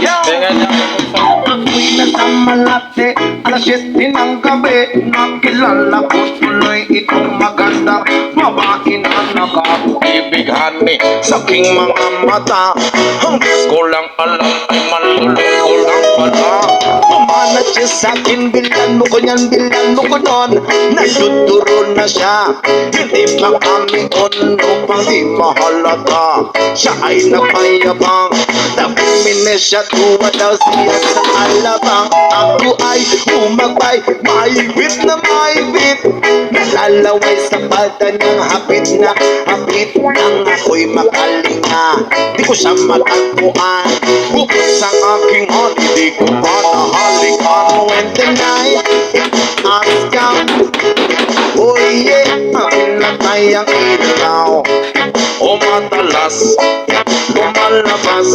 Ako'y nasa Malate, alas 7 ng gabi. Nakilala ko tuloy itong magandang babae na nakakibighan ni sa aking mga mata. Ang ko lang alam ay manluloko lang pala. Pumanat siya sa akin, bilan mo ko yan, bilan mo ko nun. Nagduduro na siya, hindi pa kami pang di mahalata. Siya ay napayabang, nabumines siya, tuwa daw siya sa alabang. Ako ay umagbay, maibit na maibit, nalalaway sa bata niyang hapit na hapit. Nang ako'y makalinga, di ko siya matagpuan. Bukod sa aking holiday ko pa nahalikan. When the night has come, oh yeah, pinatay ang ilaw. O madalas lumalabas